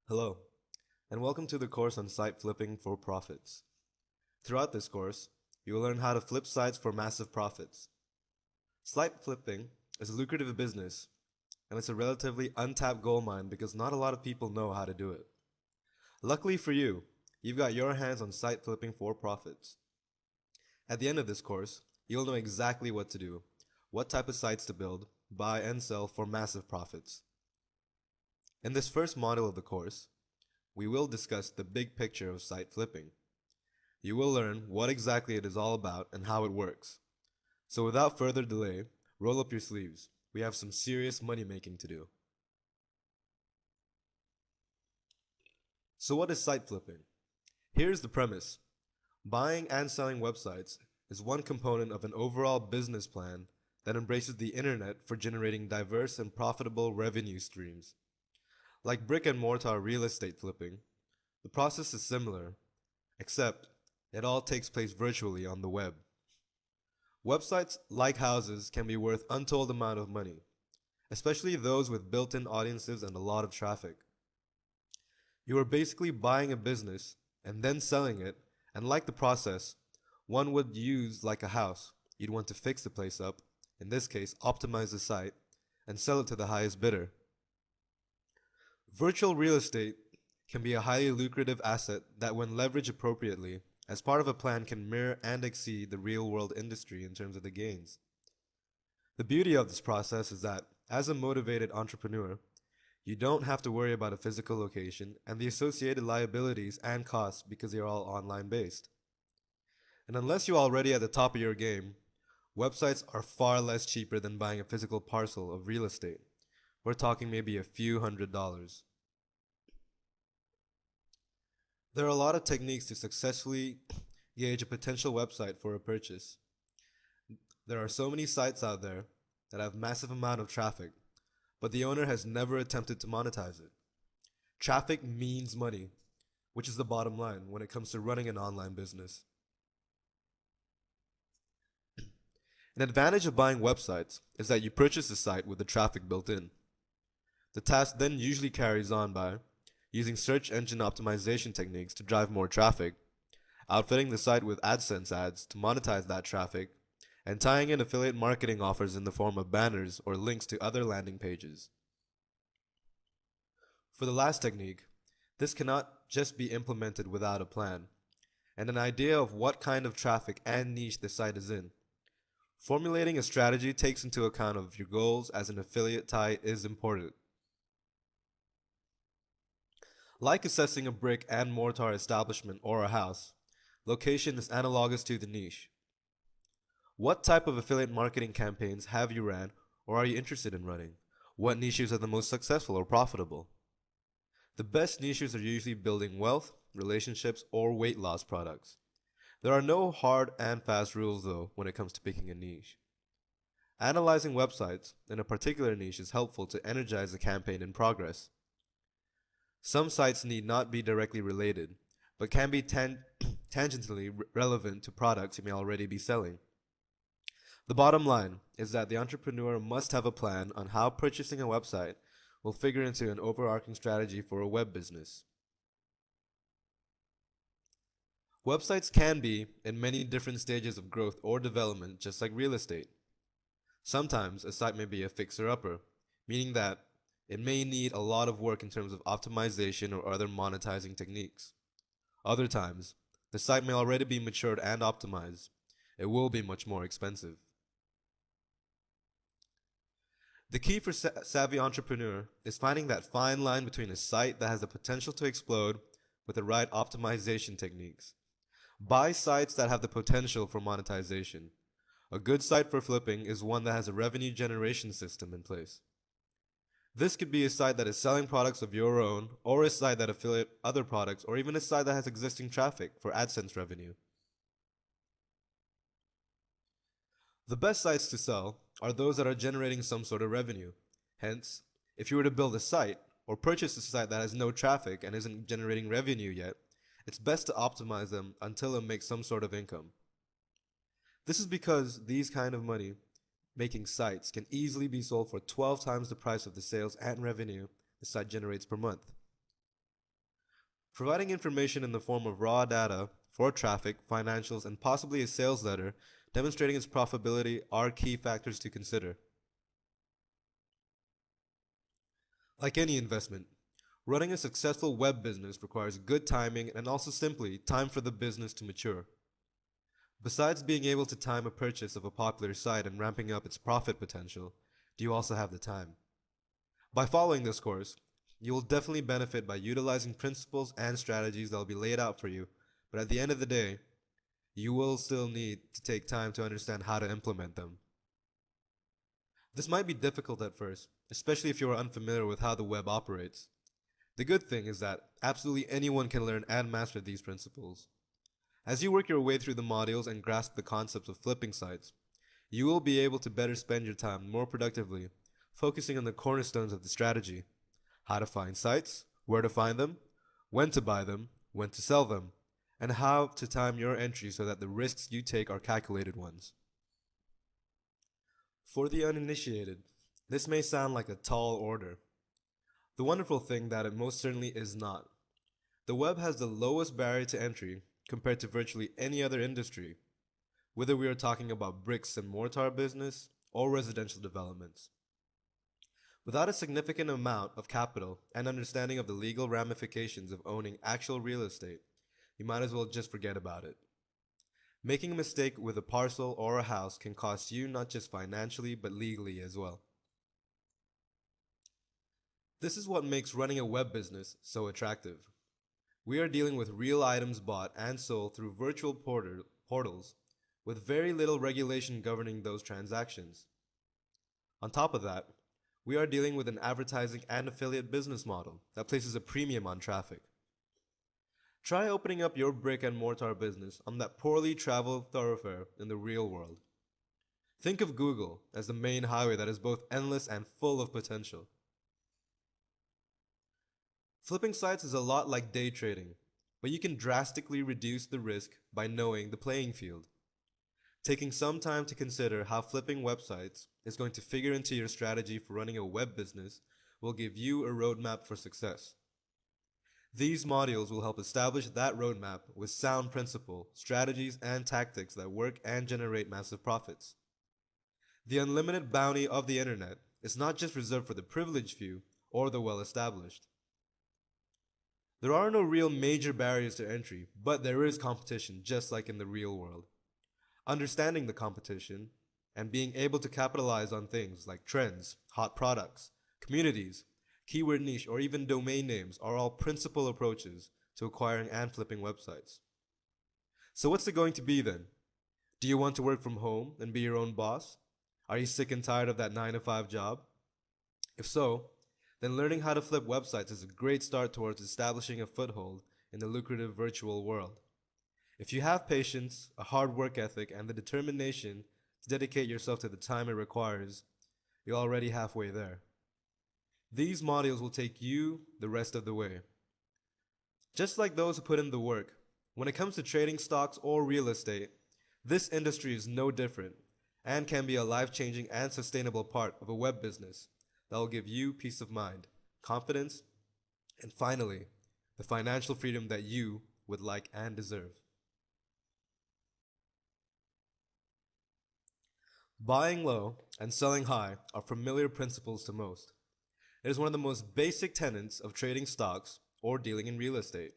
Hello, and welcome to the course on site flipping for profits. Throughout this course, you will learn how to flip sites for massive profits. Site flipping is a lucrative business, and it's a relatively untapped gold mine because not a lot of people know how to do it. Luckily for you, you've got your hands on site flipping for profits. At the end of this course, you'll know exactly what to do, what type of sites to build, buy, and sell for massive profits. In this first module of the course, we will discuss the big picture of site flipping. You will learn what exactly it is all about and how it works. So without further delay, roll up your sleeves. We have some serious money making to do. So what is site flipping? Here's the premise. Buying and selling websites is one component of an overall business plan that embraces the internet for generating diverse and profitable revenue streams. Like brick and mortar real estate flipping, the process is similar, except it all takes place virtually on the web. Websites, like houses, can be worth untold amount of money, especially those with built-in audiences and a lot of traffic. You are basically buying a business and then selling it, and like the process, one would use like a house. You'd want to fix the place up, in this case, optimize the site, and sell it to the highest bidder. Virtual real estate can be a highly lucrative asset that, when leveraged appropriately, as part of a plan, can mirror and exceed the real world industry in terms of the gains. The beauty of this process is that, as a motivated entrepreneur, you don't have to worry about a physical location and the associated liabilities and costs because they are all online based. And unless you're already at the top of your game, websites are far less cheaper than buying a physical parcel of real estate. We're talking maybe a few $100s. There are a lot of techniques to successfully gauge a potential website for a purchase. There are so many sites out there that have massive amount of traffic, but the owner has never attempted to monetize it. Traffic means money, which is the bottom line when it comes to running an online business. An advantage of buying websites is that you purchase the site with the traffic built in. The task then usually carries on by using search engine optimization techniques to drive more traffic, outfitting the site with AdSense ads to monetize that traffic, and tying in affiliate marketing offers in the form of banners or links to other landing pages. For the last technique, this cannot just be implemented without a plan, and an idea of what kind of traffic and niche the site is in. Formulating a strategy takes into account of your goals as an affiliate tie is important. Like assessing a brick and mortar establishment or a house, location is analogous to the niche. What type of affiliate marketing campaigns have you ran or are you interested in running? What niches are the most successful or profitable? The best niches are usually building wealth, relationships, or weight loss products. There are no hard and fast rules though when it comes to picking a niche. Analyzing websites in a particular niche is helpful to energize a campaign in progress. Some sites need not be directly related, but can be tangentially relevant to products you may already be selling. The bottom line is that the entrepreneur must have a plan on how purchasing a website will figure into an overarching strategy for a web business. Websites can be in many different stages of growth or development, just like real estate. Sometimes a site may be a fixer-upper, meaning that it may need a lot of work in terms of optimization or other monetizing techniques. Other times, the site may already be matured and optimized. It will be much more expensive. The key for savvy entrepreneur is finding that fine line between a site that has the potential to explode with the right optimization techniques. Buy sites that have the potential for monetization. A good site for flipping is one that has a revenue generation system in place. This could be a site that is selling products of your own, or a site that affiliate other products, or even a site that has existing traffic for AdSense revenue. The best sites to sell are those that are generating some sort of revenue. Hence, if you were to build a site or purchase a site that has no traffic and isn't generating revenue yet, it's best to optimize them until it makes some sort of income. This is because these kind of money making sites can easily be sold for 12 times the price of the sales and revenue the site generates per month. Providing information in the form of raw data for traffic, financials, and possibly a sales letter demonstrating its profitability are key factors to consider. Like any investment, running a successful web business requires good timing and also simply time for the business to mature. Besides being able to time a purchase of a popular site and ramping up its profit potential, do you also have the time? By following this course, you will definitely benefit by utilizing principles and strategies that will be laid out for you, but at the end of the day, you will still need to take time to understand how to implement them. This might be difficult at first, especially if you are unfamiliar with how the web operates. The good thing is that absolutely anyone can learn and master these principles. As you work your way through the modules and grasp the concepts of flipping sites, you will be able to better spend your time more productively, focusing on the cornerstones of the strategy: how to find sites, where to find them, when to buy them, when to sell them, and how to time your entry so that the risks you take are calculated ones. For the uninitiated, this may sound like a tall order. The wonderful thing that it most certainly is not. The web has the lowest barrier to entry compared to virtually any other industry, whether we are talking about bricks and mortar business or residential developments. Without a significant amount of capital and understanding of the legal ramifications of owning actual real estate, you might as well just forget about it. Making a mistake with a parcel or a house can cost you not just financially but legally as well. This is what makes running a web business so attractive. We are dealing with real items bought and sold through virtual portals with very little regulation governing those transactions. On top of that, we are dealing with an advertising and affiliate business model that places a premium on traffic. Try opening up your brick and mortar business on that poorly traveled thoroughfare in the real world. Think of Google as the main highway that is both endless and full of potential. Flipping sites is a lot like day trading, but you can drastically reduce the risk by knowing the playing field. Taking some time to consider how flipping websites is going to figure into your strategy for running a web business will give you a roadmap for success. These modules will help establish that roadmap with sound principle, strategies, and tactics that work and generate massive profits. The unlimited bounty of the internet is not just reserved for the privileged few or the well established. There are no real major barriers to entry, but there is competition just like in the real world. Understanding the competition and being able to capitalize on things like trends, hot products, communities, keyword niche, or even domain names are all principal approaches to acquiring and flipping websites. So what's it going to be then? Do you want to work from home and be your own boss? Are you sick and tired of that 9 to 5 job? If so, then learning how to flip websites is a great start towards establishing a foothold in the lucrative virtual world. If you have patience, a hard work ethic, and the determination to dedicate yourself to the time it requires, you're already halfway there. These modules will take you the rest of the way. Just like those who put in the work, when it comes to trading stocks or real estate, this industry is no different and can be a life-changing and sustainable part of a web business that will give you peace of mind, confidence, and finally, the financial freedom that you would like and deserve. Buying low and selling high are familiar principles to most. It is one of the most basic tenets of trading stocks or dealing in real estate.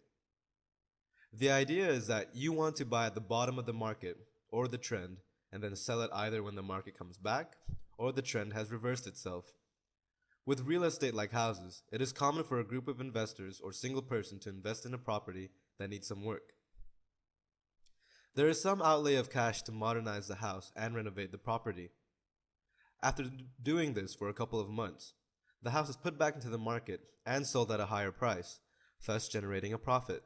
The idea is that you want to buy at the bottom of the market or the trend and then sell it either when the market comes back or the trend has reversed itself. With real estate like houses, it is common for a group of investors or single person to invest in a property that needs some work. There is some outlay of cash to modernize the house and renovate the property. After doing this for a couple of months, the house is put back into the market and sold at a higher price, thus generating a profit.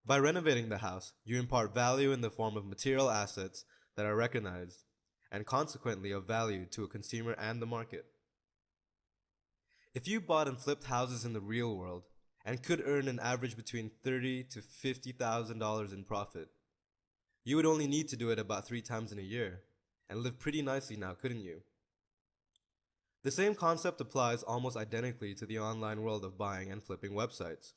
By renovating the house, you impart value in the form of material assets that are recognized and consequently of value to a consumer and the market. If you bought and flipped houses in the real world and could earn an average between $30,000 to $50,000 in profit, you would only need to do it about 3 times in a year and live pretty nicely now, couldn't you? The same concept applies almost identically to the online world of buying and flipping websites.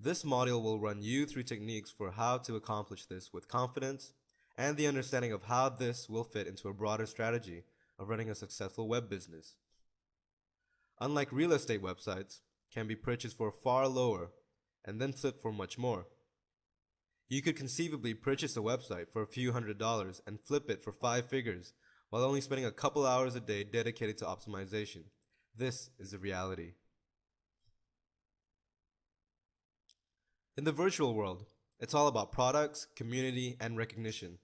This module will run you through techniques for how to accomplish this with confidence and the understanding of how this will fit into a broader strategy of running a successful web business. Unlike real estate websites, can be purchased for far lower and then flipped for much more. You could conceivably purchase a website for a few $100s and flip it for 5 figures while only spending a couple hours a day dedicated to optimization. This is a reality. In the virtual world, it's all about products, community, and recognition.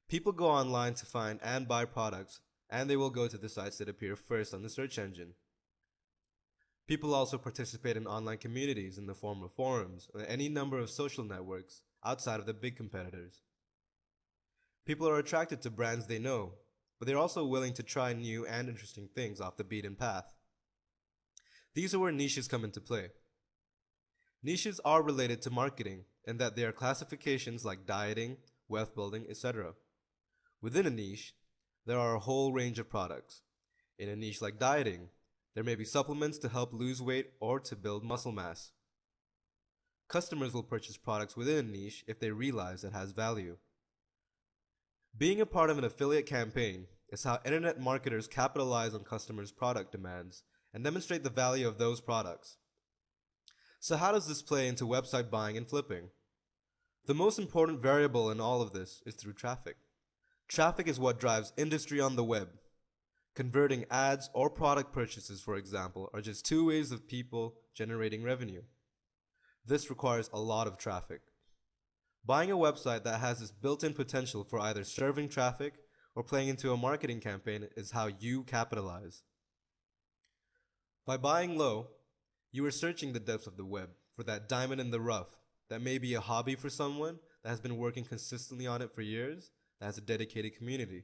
People go online to find and buy products, and they will go to the sites that appear first on the search engine. People also participate in online communities in the form of forums or any number of social networks outside of the big competitors. People are attracted to brands they know, but they're also willing to try new and interesting things off the beaten path. These are where niches come into play. Niches are related to marketing in that they are classifications like dieting, wealth building, etc. Within a niche, there are a whole range of products. In a niche like dieting, there may be supplements to help lose weight or to build muscle mass. Customers will purchase products within a niche if they realize it has value. Being a part of an affiliate campaign is how internet marketers capitalize on customers' product demands and demonstrate the value of those products. So how does this play into website buying and flipping? The most important variable in all of this is through traffic. Traffic is what drives industry on the web. Converting ads or product purchases, for example, are just two ways of people generating revenue. This requires a lot of traffic. Buying a website that has this built-in potential for either serving traffic or playing into a marketing campaign is how you capitalize. By buying low, you are searching the depths of the web for that diamond in the rough that may be a hobby for someone that has been working consistently on it for years, that has a dedicated community.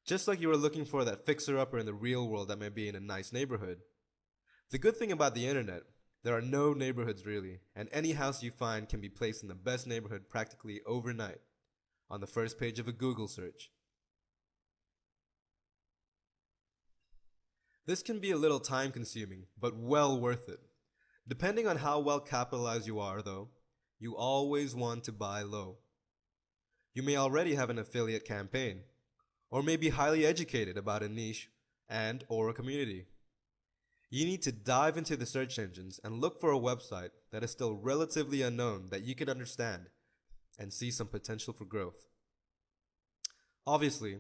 Just like you are looking for that fixer-upper in the real world that may be in a nice neighborhood. The good thing about the internet, there are no neighborhoods really, and any house you find can be placed in the best neighborhood practically overnight, on the first page of a Google search. This can be a little time-consuming, but well worth it. Depending on how well capitalized you are, though, you always want to buy low. You may already have an affiliate campaign, or may be highly educated about a niche and/or a community. You need to dive into the search engines and look for a website that is still relatively unknown that you can understand and see some potential for growth. Obviously,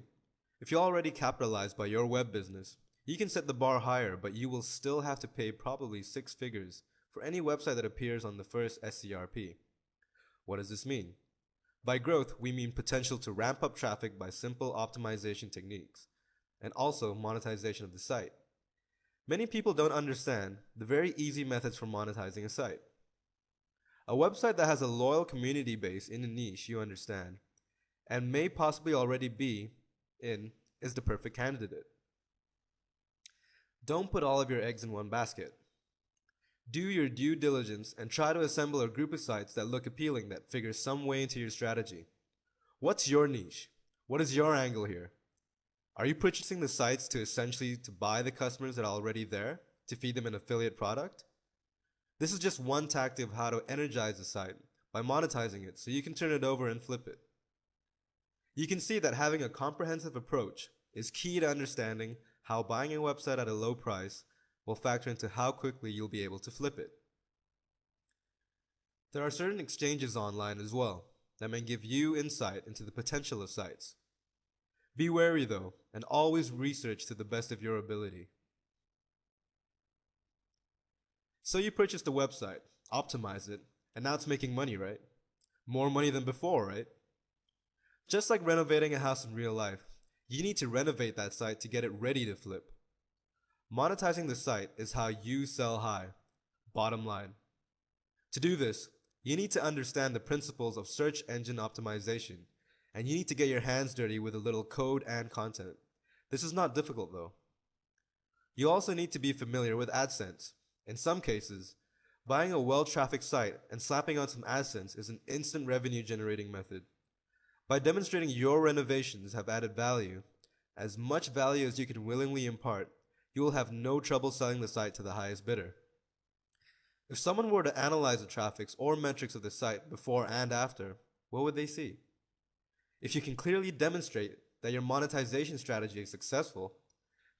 if you're already capitalized by your web business, you can set the bar higher, but you will still have to pay probably 6 figures for any website that appears on the first SCRP. What does this mean? By growth, we mean potential to ramp up traffic by simple optimization techniques, and also monetization of the site. Many people don't understand the very easy methods for monetizing a site. A website that has a loyal community base in a niche you understand, and may possibly already be in, is the perfect candidate. Don't put all of your eggs in one basket. Do your due diligence and try to assemble a group of sites that look appealing that figure some way into your strategy. What's your niche? What is your angle here? Are you purchasing the sites to essentially to buy the customers that are already there to feed them an affiliate product? This is just one tactic of how to energize a site by monetizing it so you can turn it over and flip it. You can see that having a comprehensive approach is key to understanding how buying a website at a low price will factor into how quickly you'll be able to flip it. There are certain exchanges online as well that may give you insight into the potential of sites. Be wary though, and always research to the best of your ability. So you purchased a website, optimized it, and now it's making money, right? More money than before, right? Just like renovating a house in real life, you need to renovate that site to get it ready to flip. Monetizing the site is how you sell high, bottom line. To do this, you need to understand the principles of search engine optimization, and you need to get your hands dirty with a little code and content. This is not difficult though. You also need to be familiar with AdSense. In some cases, buying a well-trafficked site and slapping on some AdSense is an instant revenue generating method. By demonstrating your renovations have added value, as much value as you can willingly impart, you will have no trouble selling the site to the highest bidder. If someone were to analyze the traffics or metrics of the site before and after, what would they see? If you can clearly demonstrate that your monetization strategy is successful,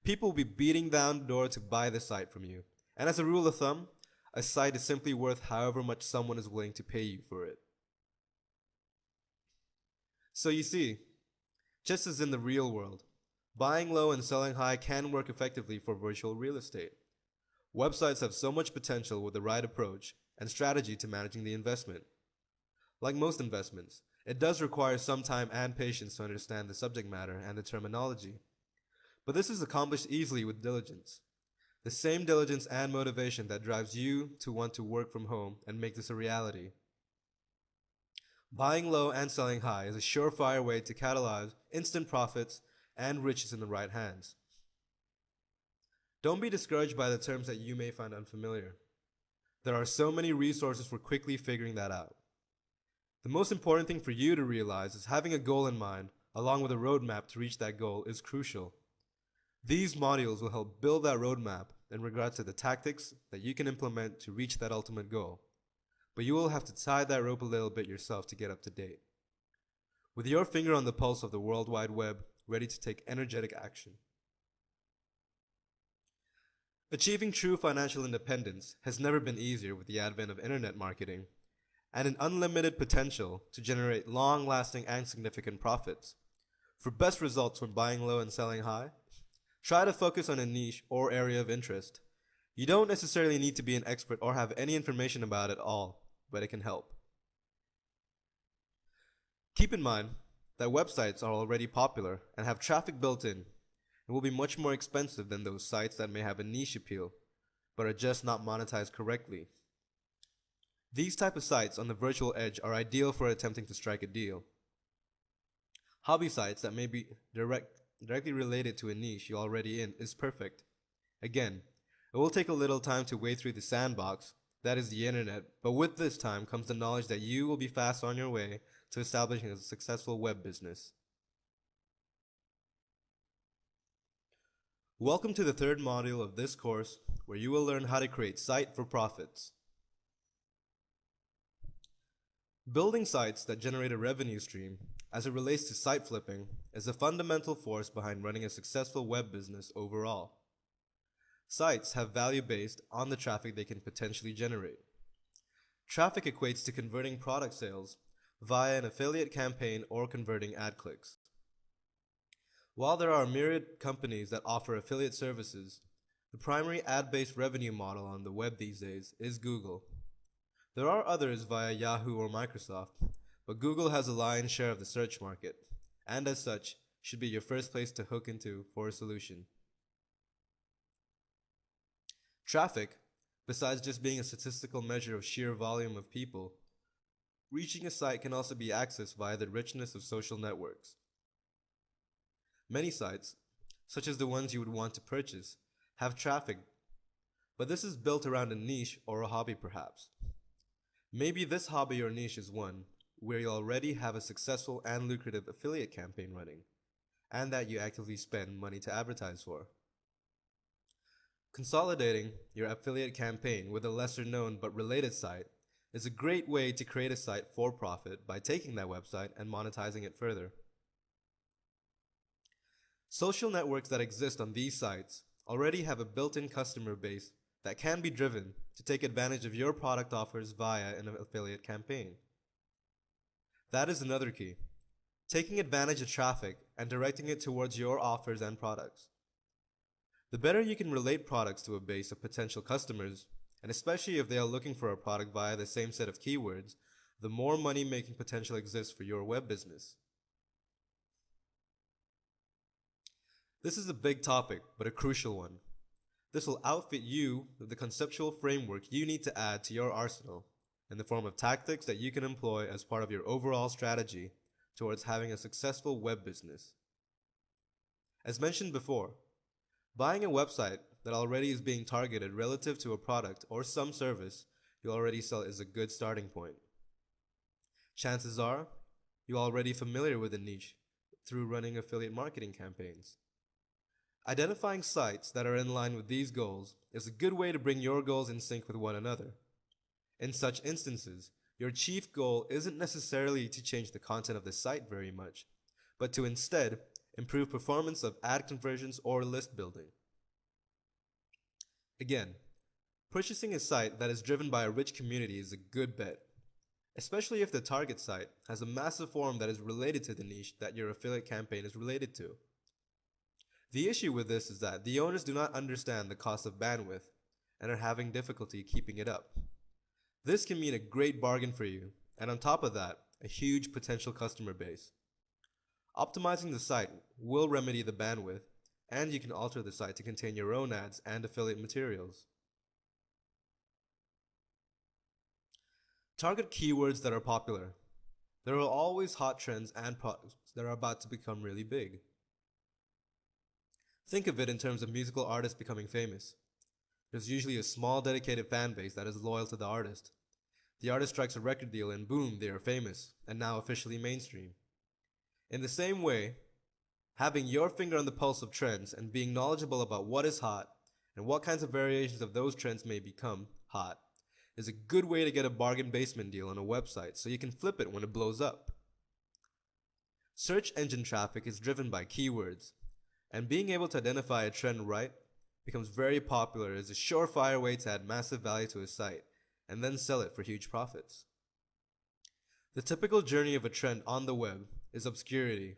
people will be beating down the door to buy the site from you. And as a rule of thumb, a site is simply worth however much someone is willing to pay you for it. So you see, just as in the real world, buying low and selling high can work effectively for virtual real estate. Websites have so much potential with the right approach and strategy to managing the investment. Like most investments, it does require some time and patience to understand the subject matter and the terminology. But this is accomplished easily with diligence. The same diligence and motivation that drives you to want to work from home and make this a reality. Buying low and selling high is a surefire way to catalyze instant profits and riches in the right hands. Don't be discouraged by the terms that you may find unfamiliar. There are so many resources for quickly figuring that out. The most important thing for you to realize is having a goal in mind, along with a roadmap to reach that goal, is crucial. These modules will help build that roadmap in regards to the tactics that you can implement to reach that ultimate goal. But you will have to tie that rope a little bit yourself to get up to date. With your finger on the pulse of the World Wide Web, ready to take energetic action. Achieving true financial independence has never been easier with the advent of internet marketing and an unlimited potential to generate long-lasting and significant profits. For best results when buying low and selling high, try to focus on a niche or area of interest. You don't necessarily need to be an expert or have any information about it all, but it can help. Keep in mind that websites are already popular and have traffic built in and will be much more expensive than those sites that may have a niche appeal, but are just not monetized correctly. These type of sites on the virtual edge are ideal for attempting to strike a deal. Hobby sites that may be directly related to a niche you're already in is perfect. Again, it will take a little time to wade through the sandbox, that is the internet, but with this time comes the knowledge that you will be fast on your way to establishing a successful web business. Welcome to the third module of this course, where you will learn how to create site for profits. Building sites that generate a revenue stream, as it relates to site flipping, is a fundamental force behind running a successful web business overall. Sites have value based on the traffic they can potentially generate. Traffic equates to converting product sales via an affiliate campaign or converting ad clicks. While there are myriad companies that offer affiliate services, the primary ad-based revenue model on the web these days is Google. There are others via Yahoo or Microsoft, but Google has a lion's share of the search market, and as such, should be your first place to hook into for a solution. Traffic, besides just being a statistical measure of sheer volume of people, reaching a site can also be accessed via the richness of social networks. Many sites, such as the ones you would want to purchase, have traffic, but this is built around a niche or a hobby perhaps. Maybe this hobby or niche is one where you already have a successful and lucrative affiliate campaign running, and that you actively spend money to advertise for. Consolidating your affiliate campaign with a lesser known but related site is a great way to create a site for profit by taking that website and monetizing it further. Social networks that exist on these sites already have a built-in customer base that can be driven to take advantage of your product offers via an affiliate campaign. That is another key, taking advantage of traffic and directing it towards your offers and products. The better you can relate products to a base of potential customers, and especially if they are looking for a product via the same set of keywords, the more money-making potential exists for your web business. This is a big topic, but a crucial one. This will outfit you with the conceptual framework you need to add to your arsenal in the form of tactics that you can employ as part of your overall strategy towards having a successful web business. As mentioned before, buying a website that already is being targeted relative to a product or some service you already sell is a good starting point. Chances are, you're already familiar with the niche through running affiliate marketing campaigns. Identifying sites that are in line with these goals is a good way to bring your goals in sync with one another. In such instances, your chief goal isn't necessarily to change the content of the site very much, but to instead improve performance of ad conversions or list building. Again, purchasing a site that is driven by a rich community is a good bet, especially if the target site has a massive forum that is related to the niche that your affiliate campaign is related to. The issue with this is that the owners do not understand the cost of bandwidth and are having difficulty keeping it up. This can mean a great bargain for you, and on top of that, a huge potential customer base. Optimizing the site will remedy the bandwidth, and you can alter the site to contain your own ads and affiliate materials. Target keywords that are popular. There are always hot trends and products that are about to become really big. Think of it in terms of musical artists becoming famous. There's usually a small dedicated fan base that is loyal to the artist. The artist strikes a record deal and boom, they are famous, and now officially mainstream. In the same way, having your finger on the pulse of trends and being knowledgeable about what is hot and what kinds of variations of those trends may become hot is a good way to get a bargain basement deal on a website so you can flip it when it blows up. Search engine traffic is driven by keywords, and being able to identify a trend right becomes very popular as a surefire way to add massive value to a site and then sell it for huge profits. The typical journey of a trend on the web is obscurity,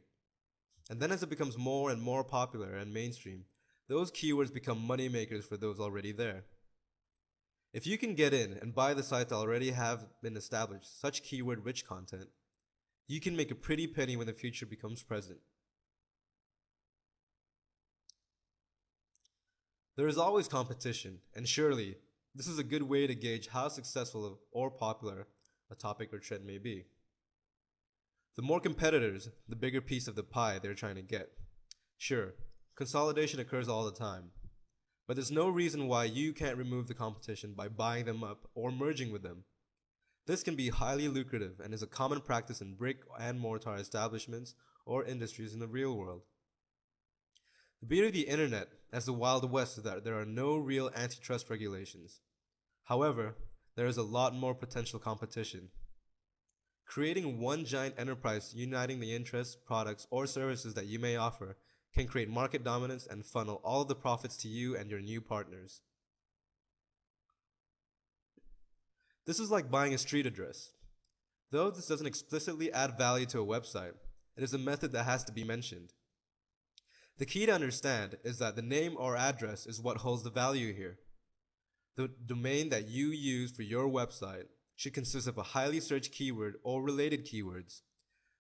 and then as it becomes more and more popular and mainstream, those keywords become money makers for those already there. If you can get in and buy the sites that already have been established such keyword rich content, you can make a pretty penny when the future becomes present. There is always competition, and surely this is a good way to gauge how successful or popular a topic or trend may be. The more competitors, the bigger piece of the pie they're trying to get. Sure, consolidation occurs all the time, but there's no reason why you can't remove the competition by buying them up or merging with them. This can be highly lucrative and is a common practice in brick and mortar establishments or industries in the real world. The beauty of the internet as the Wild West is that there are no real antitrust regulations. However, there is a lot more potential competition. Creating one giant enterprise uniting the interests, products, or services that you may offer can create market dominance and funnel all of the profits to you and your new partners. This is like buying a street address. Though this doesn't explicitly add value to a website, it is a method that has to be mentioned. The key to understand is that the name or address is what holds the value here. The domain that you use for your website should consist of a highly searched keyword or related keywords.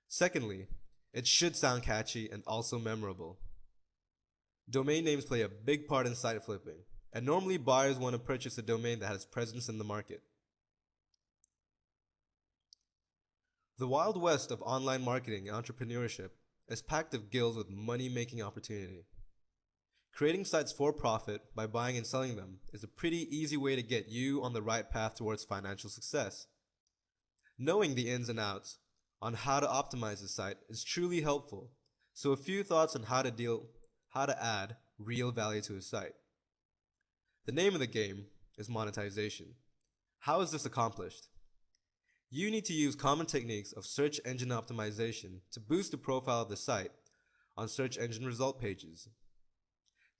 Secondly, it should sound catchy and also memorable. Domain names play a big part in site flipping, and normally buyers want to purchase a domain that has presence in the market. The Wild West of online marketing and entrepreneurship is packed of guilds with money-making opportunity. Creating sites for profit by buying and selling them is a pretty easy way to get you on the right path towards financial success. Knowing the ins and outs on how to optimize the site is truly helpful, so a few thoughts on how to add real value to a site. The name of the game is monetization. How is this accomplished? You need to use common techniques of search engine optimization to boost the profile of the site on search engine result pages.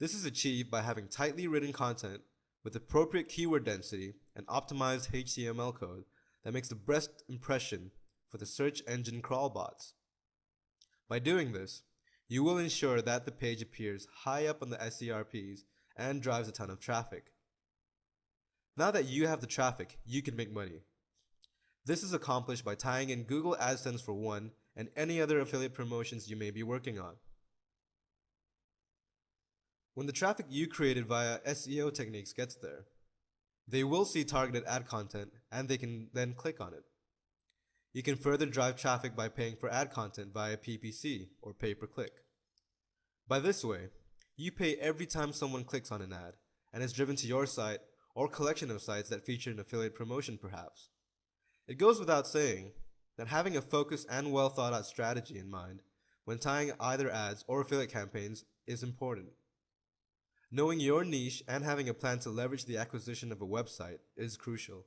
This is achieved by having tightly written content with appropriate keyword density and optimized HTML code that makes the best impression for the search engine crawl bots. By doing this, you will ensure that the page appears high up on the SERPs and drives a ton of traffic. Now that you have the traffic, you can make money. This is accomplished by tying in Google AdSense for one and any other affiliate promotions you may be working on. When the traffic you created via SEO techniques gets there, they will see targeted ad content and they can then click on it. You can further drive traffic by paying for ad content via PPC or pay per click. By this way, you pay every time someone clicks on an ad and is driven to your site or collection of sites that feature an affiliate promotion perhaps. It goes without saying that having a focused and well thought out strategy in mind when tying either ads or affiliate campaigns is important. Knowing your niche and having a plan to leverage the acquisition of a website is crucial.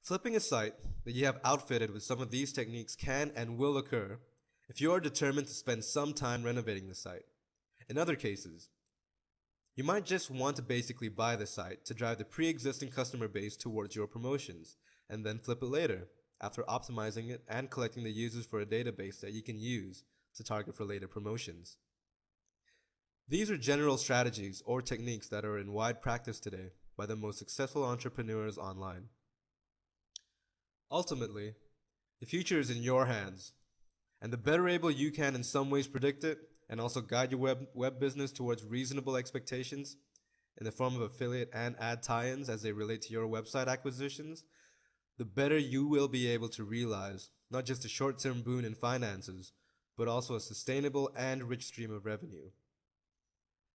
Flipping a site that you have outfitted with some of these techniques can and will occur if you are determined to spend some time renovating the site. In other cases, you might just want to basically buy the site to drive the pre-existing customer base towards your promotions, and then flip it later, after optimizing it and collecting the users for a database that you can use to target for later promotions. These are general strategies or techniques that are in wide practice today by the most successful entrepreneurs online. Ultimately, the future is in your hands, and the better able you can in some ways predict it and also guide your web business towards reasonable expectations in the form of affiliate and ad tie-ins as they relate to your website acquisitions, the better you will be able to realize not just a short-term boon in finances, but also a sustainable and rich stream of revenue.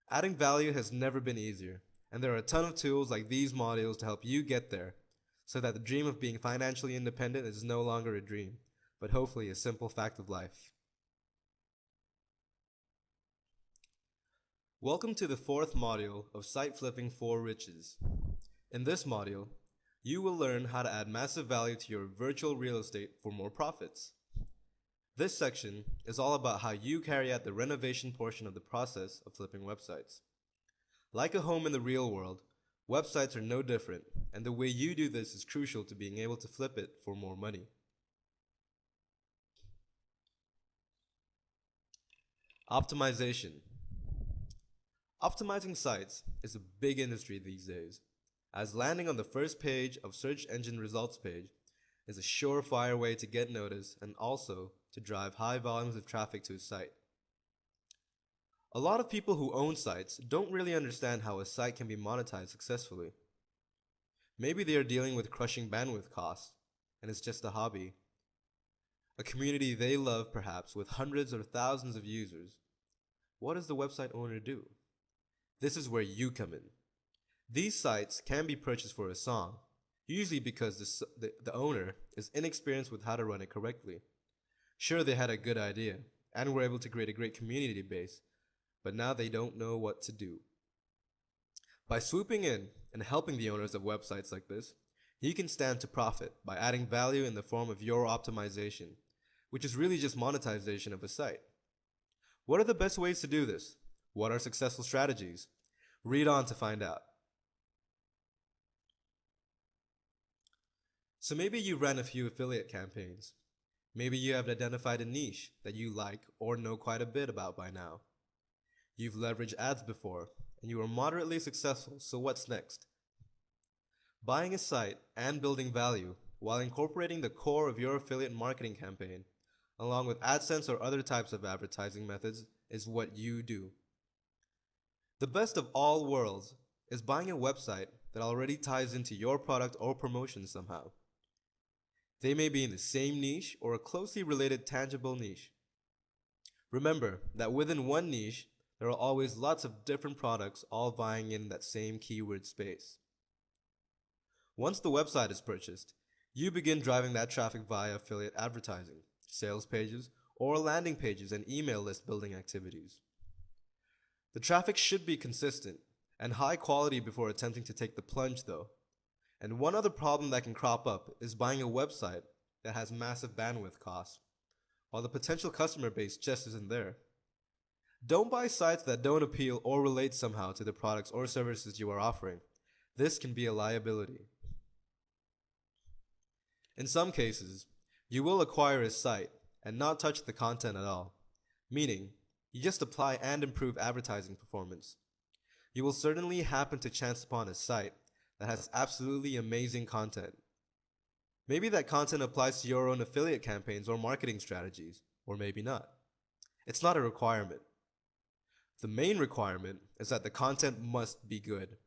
Adding value has never been easier, and there are a ton of tools like these modules to help you get there, so that the dream of being financially independent is no longer a dream, but hopefully a simple fact of life. Welcome to the fourth module of Site Flipping for Riches. In this module, you will learn how to add massive value to your virtual real estate for more profits. This section is all about how you carry out the renovation portion of the process of flipping websites. Like a home in the real world, websites are no different, and the way you do this is crucial to being able to flip it for more money. Optimization. Optimizing sites is a big industry these days, as landing on the first page of search engine results page is a surefire way to get noticed and also to drive high volumes of traffic to a site. A lot of people who own sites don't really understand how a site can be monetized successfully. Maybe they are dealing with crushing bandwidth costs, and it's just a hobby. A community they love perhaps with hundreds or thousands of users. What does the website owner do? This is where you come in. These sites can be purchased for a song, usually because the owner is inexperienced with how to run it correctly. Sure, they had a good idea and were able to create a great community base, but now they don't know what to do. By swooping in and helping the owners of websites like this, you can stand to profit by adding value in the form of your optimization, which is really just monetization of a site. What are the best ways to do this? What are successful strategies? Read on to find out. So maybe you ran a few affiliate campaigns. Maybe you have identified a niche that you like or know quite a bit about by now. You've leveraged ads before, and you are moderately successful, so what's next? Buying a site and building value while incorporating the core of your affiliate marketing campaign, along with AdSense or other types of advertising methods, is what you do. The best of all worlds is buying a website that already ties into your product or promotion somehow. They may be in the same niche or a closely related tangible niche. Remember that within one niche, there are always lots of different products all vying in that same keyword space. Once the website is purchased, you begin driving that traffic via affiliate advertising, sales pages, or landing pages and email list building activities. The traffic should be consistent and high quality before attempting to take the plunge though. And one other problem that can crop up is buying a website that has massive bandwidth costs, while the potential customer base just isn't there. Don't buy sites that don't appeal or relate somehow to the products or services you are offering. This can be a liability. In some cases, you will acquire a site and not touch the content at all, meaning you just apply and improve advertising performance. You will certainly happen to chance upon a site that has absolutely amazing content. Maybe that content applies to your own affiliate campaigns or marketing strategies, or maybe not. It's not a requirement. The main requirement is that the content must be good.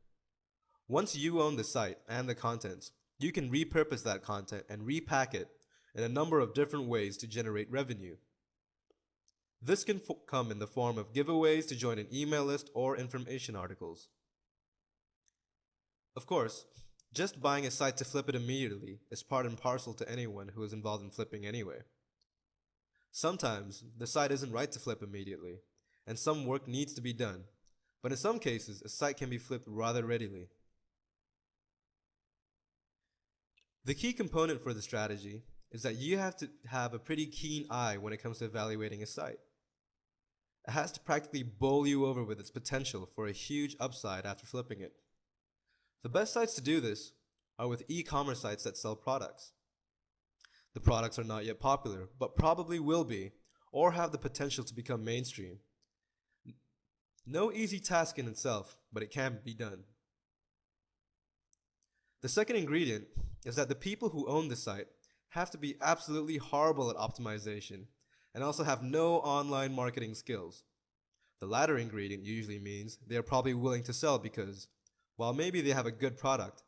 Once you own the site and the contents, you can repurpose that content and repack it in a number of different ways to generate revenue. This can come in the form of giveaways to join an email list or information articles. Of course, just buying a site to flip it immediately is part and parcel to anyone who is involved in flipping anyway. Sometimes, the site isn't right to flip immediately, and some work needs to be done, but in some cases, a site can be flipped rather readily. The key component for the strategy is that you have to have a pretty keen eye when it comes to evaluating a site. It has to practically bowl you over with its potential for a huge upside after flipping it. The best sites to do this are with e-commerce sites that sell products. The products are not yet popular, but probably will be, or have the potential to become mainstream. No easy task in itself, but it can be done. The second ingredient is that the people who own the site have to be absolutely horrible at optimization and also have no online marketing skills. The latter ingredient usually means they are probably willing to sell because, while maybe they have a good product,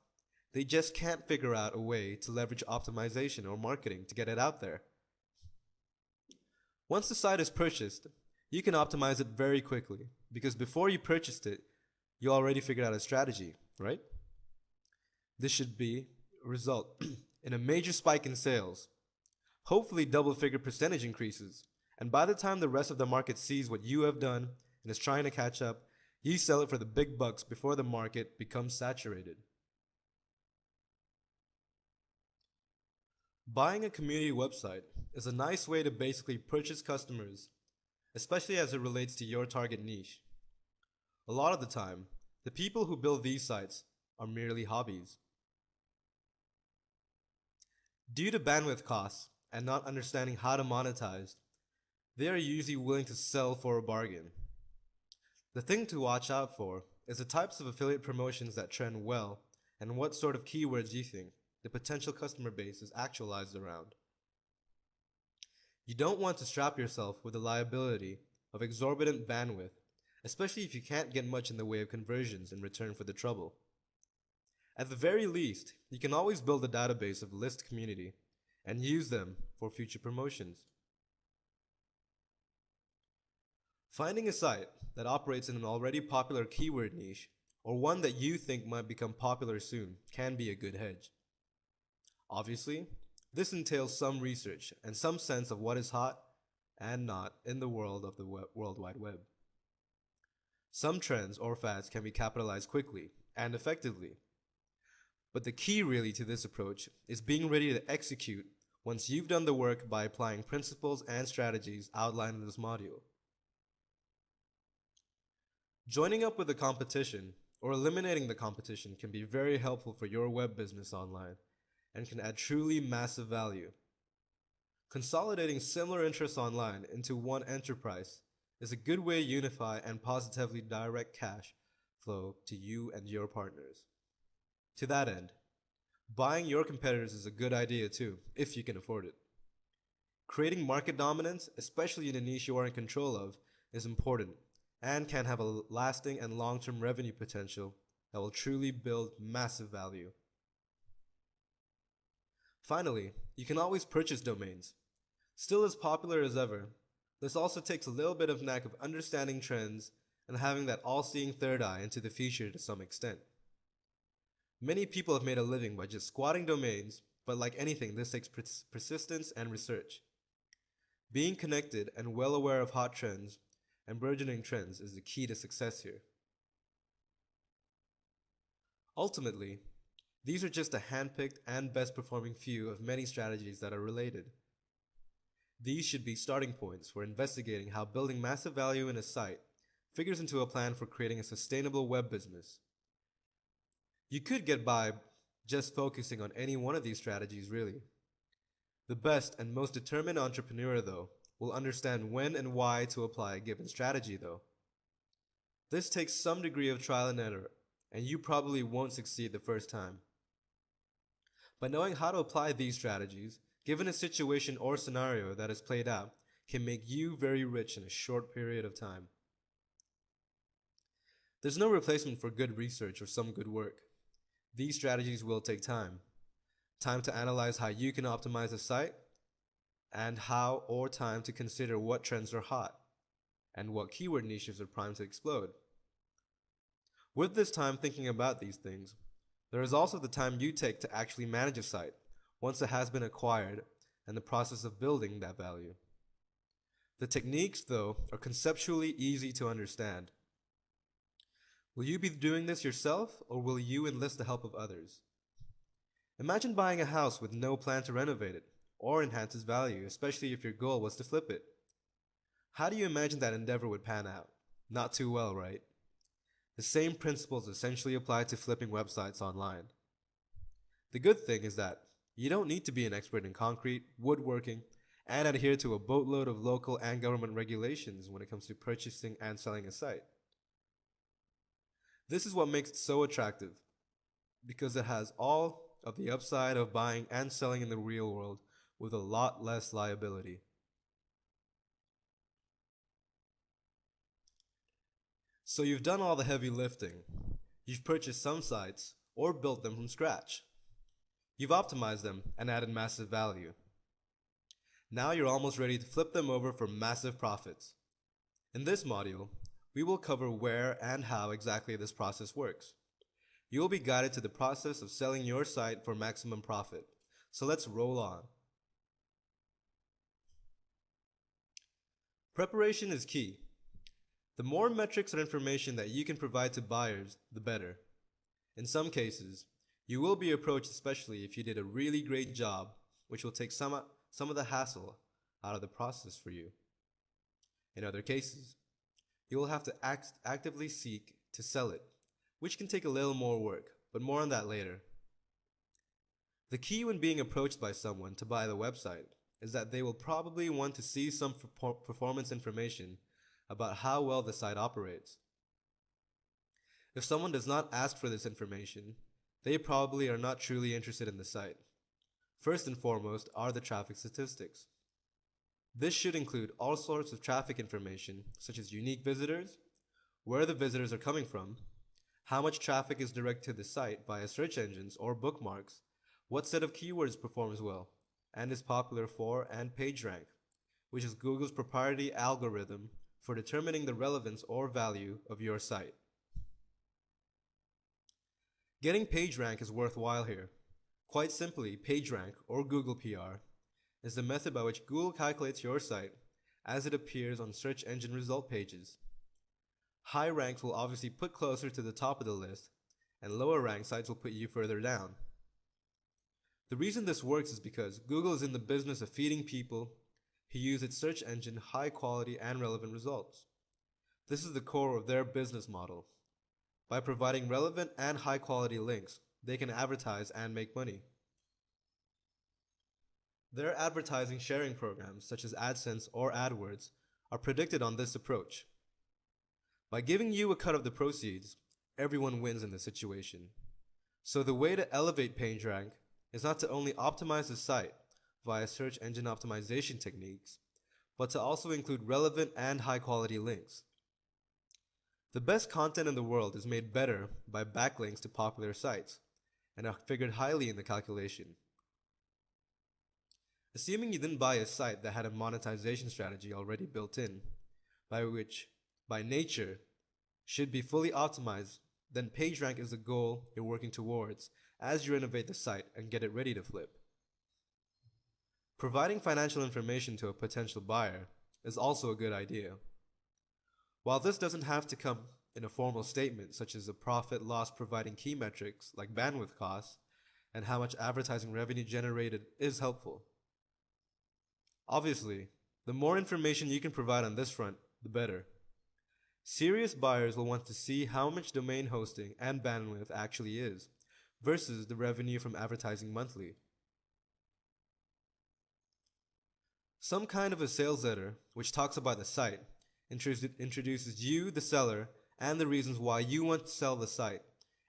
they just can't figure out a way to leverage optimization or marketing to get it out there. Once the site is purchased, you can optimize it very quickly because before you purchased it, you already figured out a strategy, right? This should result in a major spike in sales, hopefully double-figure percentage increases, and by the time the rest of the market sees what you have done and is trying to catch up, you sell it for the big bucks before the market becomes saturated. Buying a community website is a nice way to basically purchase customers, especially as it relates to your target niche. A lot of the time, the people who build these sites are merely hobbies. Due to bandwidth costs and not understanding how to monetize, they are usually willing to sell for a bargain. The thing to watch out for is the types of affiliate promotions that trend well and what sort of keywords you think the potential customer base is actualized around. You don't want to strap yourself with the liability of exorbitant bandwidth, especially if you can't get much in the way of conversions in return for the trouble. At the very least, you can always build a database of list community and use them for future promotions. Finding a site that operates in an already popular keyword niche or one that you think might become popular soon can be a good hedge. Obviously, this entails some research and some sense of what is hot and not in the world of the World Wide Web. Some trends or fads can be capitalized quickly and effectively, but the key really to this approach is being ready to execute once you've done the work by applying principles and strategies outlined in this module. Joining up with the competition or eliminating the competition can be very helpful for your web business online and can add truly massive value. Consolidating similar interests online into one enterprise is a good way to unify and positively direct cash flow to you and your partners. To that end, buying your competitors is a good idea too, if you can afford it. Creating market dominance, especially in a niche you are in control of, is important and can have a lasting and long-term revenue potential that will truly build massive value. Finally, you can always purchase domains. Still as popular as ever, this also takes a little bit of knack of understanding trends and having that all-seeing third eye into the future to some extent. Many people have made a living by just squatting domains, but like anything, this takes persistence and research. Being connected and well aware of hot trends and burgeoning trends is the key to success here. Ultimately, these are just a handpicked and best performing few of many strategies that are related. These should be starting points for investigating how building massive value in a site figures into a plan for creating a sustainable web business. You could get by just focusing on any one of these strategies, really. The best and most determined entrepreneur, though, will understand when and why to apply a given strategy, though. This takes some degree of trial and error, and you probably won't succeed the first time. But knowing how to apply these strategies, given a situation or scenario that is played out, can make you very rich in a short period of time. There's no replacement for good research or some good work. These strategies will take time. Time to analyze how you can optimize a site, and how or time to consider what trends are hot, and what keyword niches are primed to explode. With this time thinking about these things, there is also the time you take to actually manage a site once it has been acquired and the process of building that value. The techniques, though, are conceptually easy to understand. Will you be doing this yourself, or will you enlist the help of others? Imagine buying a house with no plan to renovate it or enhance its value, especially if your goal was to flip it. How do you imagine that endeavor would pan out? Not too well, right? The same principles essentially apply to flipping websites online. The good thing is that you don't need to be an expert in concrete, woodworking, and adhere to a boatload of local and government regulations when it comes to purchasing and selling a site. This is what makes it so attractive, because it has all of the upside of buying and selling in the real world with a lot less liability. So you've done all the heavy lifting. You've purchased some sites or built them from scratch. You've optimized them and added massive value. Now you're almost ready to flip them over for massive profits. In this module, we will cover where and how exactly this process works. You will be guided to the process of selling your site for maximum profit. So let's roll on. Preparation is key. The more metrics or information that you can provide to buyers, the better. In some cases, you will be approached especially if you did a really great job, which will take some of the hassle out of the process for you. In other cases, you will have to actively seek to sell it, which can take a little more work, but more on that later. The key when being approached by someone to buy the website is that they will probably want to see some performance information about how well the site operates. If someone does not ask for this information, they probably are not truly interested in the site. First and foremost are the traffic statistics. This should include all sorts of traffic information, such as unique visitors, where the visitors are coming from, how much traffic is directed to the site via search engines or bookmarks, what set of keywords performs well, and is popular for, and PageRank, which is Google's proprietary algorithm for determining the relevance or value of your site. Getting PageRank is worthwhile here. Quite simply, PageRank, or Google PR, is the method by which Google calculates your site as it appears on search engine result pages. High ranks will obviously put closer to the top of the list, and lower ranked sites will put you further down. The reason this works is because Google is in the business of feeding people who use its search engine high quality and relevant results. This is the core of their business model. By providing relevant and high quality links, they can advertise and make money. Their advertising sharing programs, such as AdSense or AdWords, are predicted on this approach. By giving you a cut of the proceeds, everyone wins in this situation. So the way to elevate PageRank is not to only optimize the site via search engine optimization techniques, but to also include relevant and high quality links. The best content in the world is made better by backlinks to popular sites, and are figured highly in the calculation. Assuming you didn't buy a site that had a monetization strategy already built in, by which, by nature, should be fully optimized, then PageRank is the goal you're working towards as you renovate the site and get it ready to flip. Providing financial information to a potential buyer is also a good idea. While this doesn't have to come in a formal statement such as a profit loss, providing key metrics like bandwidth costs and how much advertising revenue generated is helpful. Obviously, the more information you can provide on this front, the better. Serious buyers will want to see how much domain hosting and bandwidth actually is versus the revenue from advertising monthly. Some kind of a sales letter, which talks about the site, introduces you, the seller, and the reasons why you want to sell the site,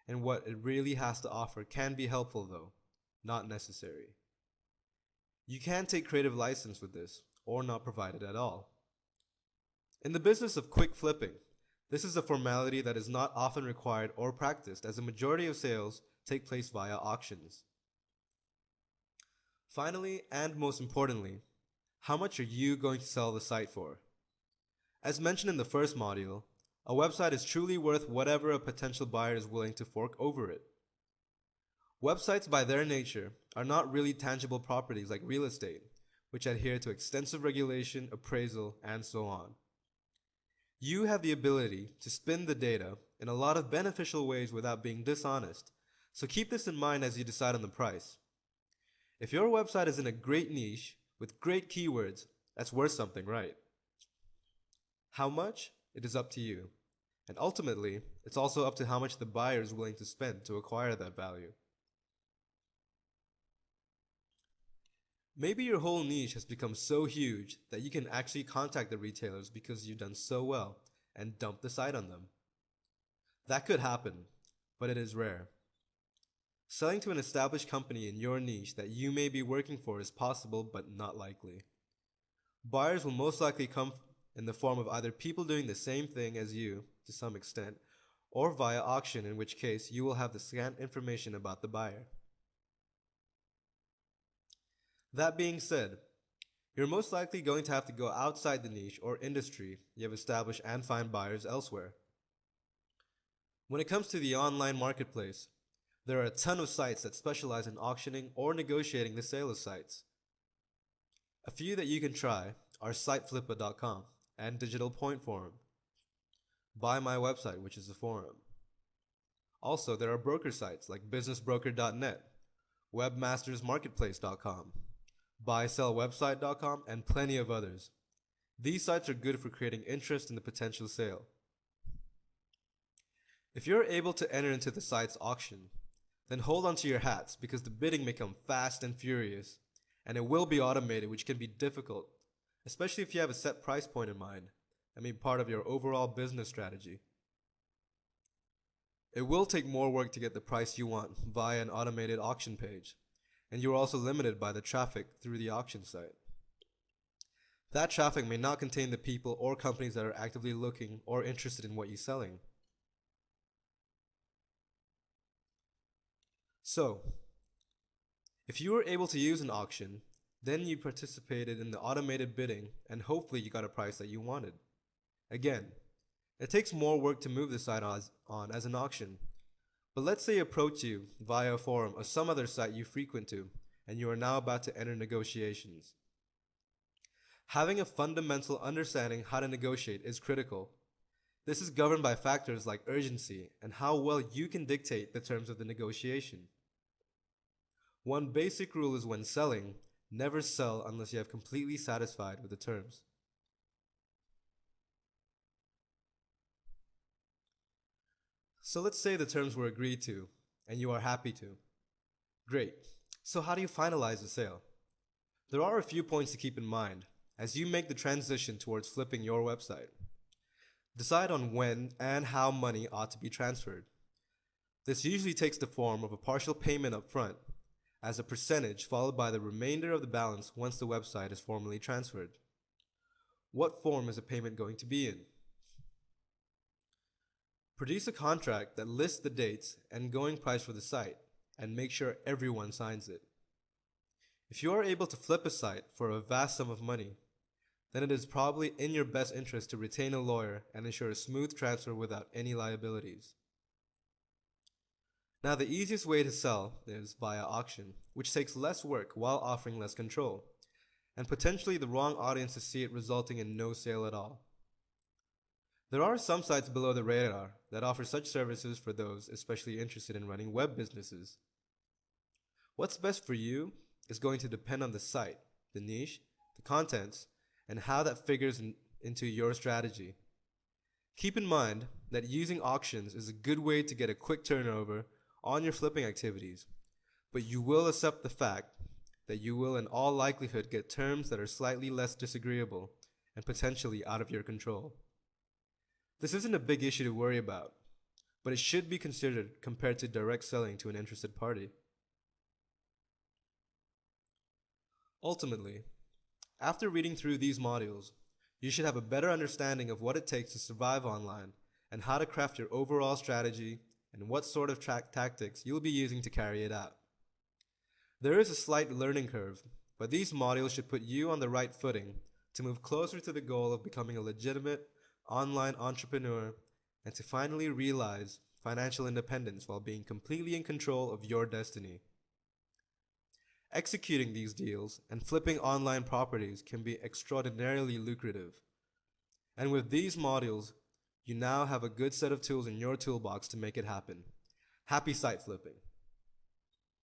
and what it really has to offer can be helpful though, not necessary. You can take creative license with this, or not provide it at all. In the business of quick flipping, this is a formality that is not often required or practiced, as the majority of sales take place via auctions. Finally, and most importantly, how much are you going to sell the site for? As mentioned in the first module, a website is truly worth whatever a potential buyer is willing to fork over it. Websites by their nature are not really tangible properties like real estate, which adhere to extensive regulation, appraisal, and so on. You have the ability to spin the data in a lot of beneficial ways without being dishonest, So keep this in mind as you decide on the price. If your website is in a great niche with great keywords, that's worth something, right? How much? It is up to you. And ultimately, it's also up to how much the buyer is willing to spend to acquire that value. Maybe your whole niche has become so huge that you can actually contact the retailers because you've done so well and dump the site on them. That could happen, but it is rare. Selling to an established company in your niche that you may be working for is possible but not likely. Buyers will most likely come in the form of either people doing the same thing as you to some extent, or via auction, in which case you will have the scant information about the buyer. That being said, you're most likely going to have to go outside the niche or industry you have established and find buyers elsewhere. When it comes to the online marketplace, there are a ton of sites that specialize in auctioning or negotiating the sale of sites. A few that you can try are siteflipper.com and Digital Point Forum. Buy My Website, which is a forum. Also, there are broker sites like businessbroker.net, webmastersmarketplace.com, buysellwebsite.com, and plenty of others. These sites are good for creating interest in the potential sale. If you're able to enter into the site's auction, then hold on to your hats because the bidding may come fast and furious, and it will be automated, which can be difficult, especially if you have a set price point in mind, part of your overall business strategy. It will take more work to get the price you want via an automated auction page, and you're also limited by the traffic through the auction site. That traffic may not contain the people or companies that are actively looking or interested in what you're selling. So, if you were able to use an auction, then you participated in the automated bidding and hopefully you got a price that you wanted. Again, it takes more work to move the site on as an auction, but let's say approach you via a forum or some other site you frequent to, and you are now about to enter negotiations. Having a fundamental understanding how to negotiate is critical. This is governed by factors like urgency and how well you can dictate the terms of the negotiation. One basic rule is when selling, never sell unless you have completely satisfied with the terms. So let's say the terms were agreed to, and you are happy to. Great. So how do you finalize the sale? There are a few points to keep in mind as you make the transition towards flipping your website. Decide on when and how money ought to be transferred. This usually takes the form of a partial payment up front, as a percentage followed by the remainder of the balance once the website is formally transferred. What form is the payment going to be in? Produce a contract that lists the dates and going price for the site, and make sure everyone signs it. If you are able to flip a site for a vast sum of money, then it is probably in your best interest to retain a lawyer and ensure a smooth transfer without any liabilities. Now, the easiest way to sell is via auction, which takes less work while offering less control, and potentially the wrong audience to see it, resulting in no sale at all. There are some sites below the radar that offer such services for those especially interested in running web businesses. What's best for you is going to depend on the site, the niche, the contents, and how that figures into your strategy. Keep in mind that using auctions is a good way to get a quick turnover on your flipping activities, but you will accept the fact that you will in all likelihood get terms that are slightly less disagreeable and potentially out of your control. This isn't a big issue to worry about, but it should be considered compared to direct selling to an interested party. Ultimately, after reading through these modules, you should have a better understanding of what it takes to survive online and how to craft your overall strategy and what sort of tactics you'll be using to carry it out. There is a slight learning curve, but these modules should put you on the right footing to move closer to the goal of becoming a legitimate online entrepreneur and to finally realize financial independence while being completely in control of your destiny. Executing these deals and flipping online properties can be extraordinarily lucrative. And with these modules, you now have a good set of tools in your toolbox to make it happen. Happy site flipping!